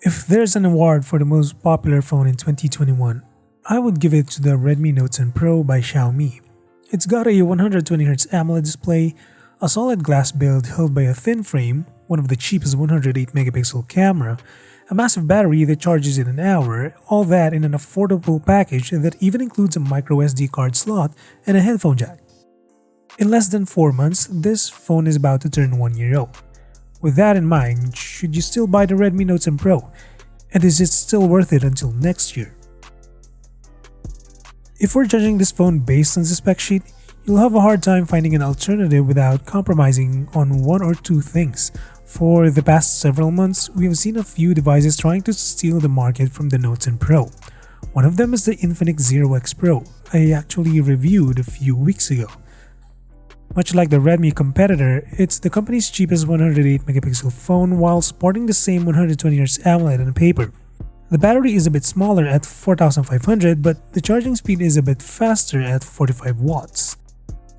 If there's an award for the most popular phone in 2021, I would give it to the Redmi Note 10 Pro by Xiaomi. It's got a 120Hz AMOLED display, a solid glass build held by a thin frame, one of the cheapest 108-megapixel camera, a massive battery that charges in an hour, all that in an affordable package that even includes a microSD card slot and a headphone jack. In less than 4 months, this phone is about to turn 1 year old. With that in mind, should you still buy the Redmi Note 10 Pro? And is it still worth it until next year? If we're judging this phone based on the spec sheet, you'll have a hard time finding an alternative without compromising on one or two things. For the past several months, we have seen a few devices trying to steal the market from the Note 10 Pro. One of them is the Infinix Zero X Pro I actually reviewed a few weeks ago. Much like the Redmi competitor, it's the company's cheapest 108-megapixel phone while sporting the same 120Hz AMOLED on paper. The battery is a bit smaller at 4500, but the charging speed is a bit faster at 45 watts.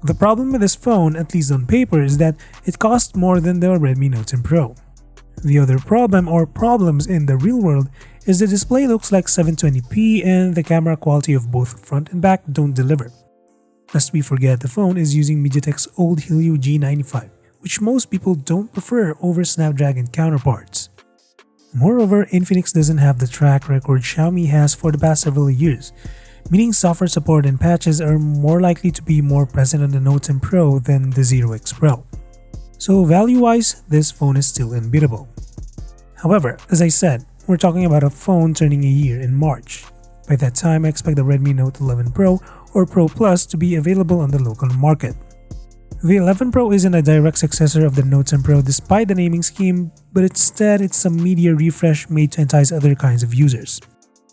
The problem with this phone, at least on paper, is that it costs more than the Redmi Note 10 Pro. The other problem or problems in the real world is the display looks like 720p and the camera quality of both front and back don't deliver. Lest we forget, the phone is using MediaTek's old Helio G95, which most people don't prefer over Snapdragon counterparts. Moreover, Infinix doesn't have the track record Xiaomi has for the past several years, meaning software support and patches are more likely to be more present on the Note 10 Pro than the Zero X Pro. So value-wise, this phone is still unbeatable. However, as I said, we're talking about a phone turning a year in March. By that time, I expect the Redmi Note 11 Pro or Pro Plus to be available on the local market. The 11 Pro isn't a direct successor of the Note 10 Pro despite the naming scheme, but instead it's a media refresh made to entice other kinds of users.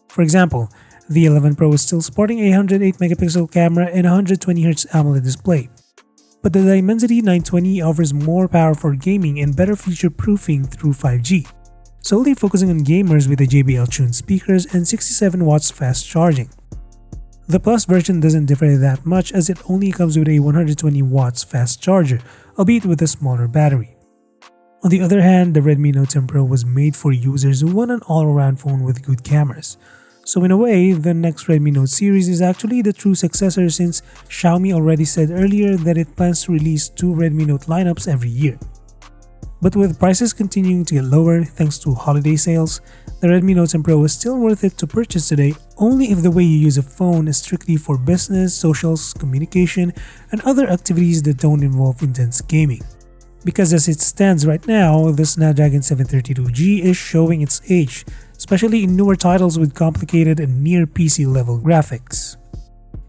For example, the 11 Pro is still sporting a 108-megapixel camera and a 120Hz AMOLED display. But the Dimensity 920 offers more power for gaming and better future-proofing through 5G, solely focusing on gamers with the JBL-tuned speakers and 67 watts fast charging. The Plus version doesn't differ that much as it only comes with a 120 watts fast charger, albeit with a smaller battery. On the other hand, the Redmi Note 10 Pro was made for users who want an all-around phone with good cameras. So in a way, the next Redmi Note series is actually the true successor since Xiaomi already said earlier that it plans to release 2 Redmi Note lineups every year. But with prices continuing to get lower thanks to holiday sales, the Redmi Note 10 Pro is still worth it to purchase today only if the way you use a phone is strictly for business, socials, communication, and other activities that don't involve intense gaming. Because as it stands right now, the Snapdragon 732G is showing its age, especially in newer titles with complicated and near PC-level graphics.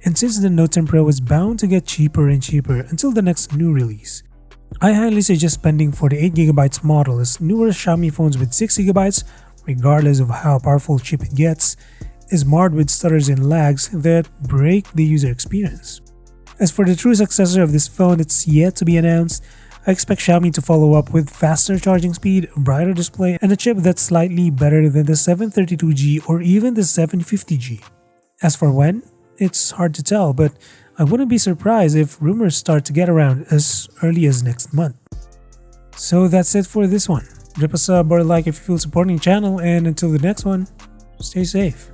And since the Note 10 Pro is bound to get cheaper and cheaper until the next new release, I highly suggest spending for the 8GB model as newer Xiaomi phones with 6GB, regardless of how powerful chip it gets, is marred with stutters and lags that break the user experience. As for the true successor of this phone that's yet to be announced, I expect Xiaomi to follow up with faster charging speed, a brighter display, and a chip that's slightly better than the 732G or even the 750G. As for when, it's hard to tell, but I wouldn't be surprised if rumors start to get around as early as next month. So that's it for this one. Drop a sub or a like if you feel supporting the channel, and until the next one, stay safe.